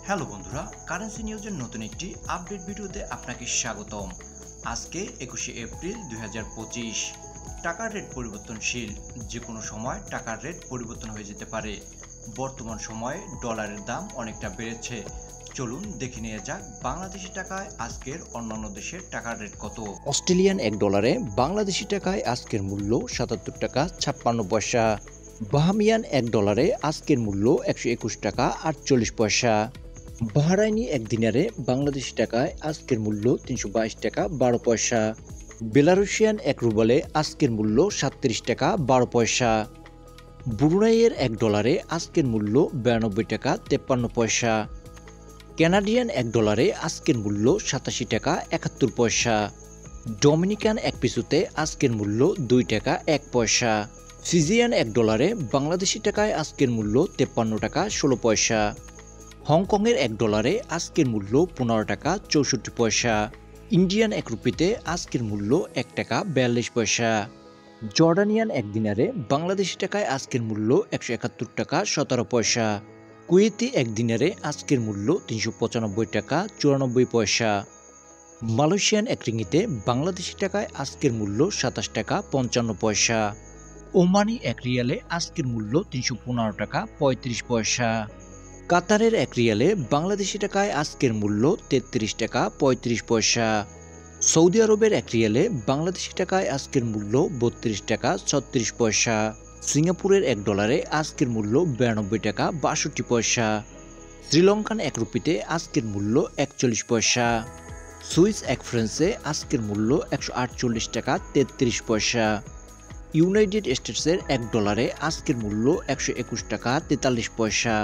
Hello বন্ধুরা, currency নিউজের নতুন একটি আপডেট ভিডিওতে আপনাকে স্বাগতম। আজকে 21শে এপ্রিল 2025। টাকার রেট পরিবর্তনশীল, যে কোনো সময় টাকার রেট পরিবর্তন হয়ে যেতে পারে। বর্তমান সময়ে ডলারের দাম অনেকটা বেড়েছে। চলুন দেখে নিয়ে যাক বাংলাদেশি টাকায় আজকের অন্যান্য দেশের টাকার রেট কত। অস্ট্রেলিয়ান $1 বাংলাদেশি টাকায় আজকের মূল্য 77 টাকা 56 পয়সা। বাহামিয়ান $1 আজকের মূল্য 121 টাকা 48 পয়সা। বাহরাইনি এক দিনারে বাংলাদেশি টাকায় আজকের মূল্য 322 টাকা 12 পয়সা। বেলারুশিয়ান এক রুবলে আজকের মূল্য 37 টাকা 12 পয়সা। ব্রুনাইয়ের $1 আজকের মূল্য 92 টাকা 53 পয়সা। কানাডিয়ান $1 আজকের মূল্য 87 টাকা 71 পয়সা। ডমিনিকান এক পিসুতে আজকের মূল্য 2 টাকা 1 পয়সা। ফিজিয়ান $1 বাংলাদেশি টাকায় আজকের মূল্য 53 টাকা 16 পয়সা। হংকংয়ের $1 আজকের মূল্য 15 টাকা 64 পয়সা। ইন্ডিয়ান এক রুপিতে আজকের মূল্য 1 টাকা 42 পয়সা। জর্ডানিয়ান এক দিনারে বাংলাদেশি টাকায় আজকের মূল্য 171 টাকা 17 পয়সা। কুয়েতি এক দিনারে আজকের মূল্য 395 টাকা 94 পয়সা। মালয়েশিয়ান এক রিঙ্গিতে বাংলাদেশি টাকায় আজকের মূল্য 27 টাকা 55 পয়সা। ওমানি এক রিয়ালে আজকের মূল্য 315 টাকা 35 পয়সা। কাতারের এক রিয়ালে বাংলাদেশি টাকায় আজকের মূল্য 33 টাকা 35 পয়সা। সৌদি আরবের এক রিয়ালে বাংলাদেশি টাকায় আজকের মূল্য 32 টাকা 36 পয়সা। সিঙ্গাপুরের $1 আজকের মূল্য 92 টাকা 62 পয়সা। শ্রীলঙ্কান এক রুপিতে আজকের মূল্য 41 পয়সা। সুইস এক ফ্রান্সে আজকের মূল্য 148 টাকা 33 পয়সা। ইউনাইটেড স্টেটসের $1 আজকের মূল্য 121 টাকা 43 পয়সা।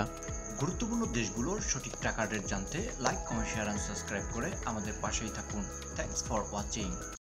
গুরুত্বপূর্ণ দেশগুলোর সঠিক টাকার রেট জানতে like, comment, share and subscribe করে আমাদের পাশেই থাকুন। Thanks for watching.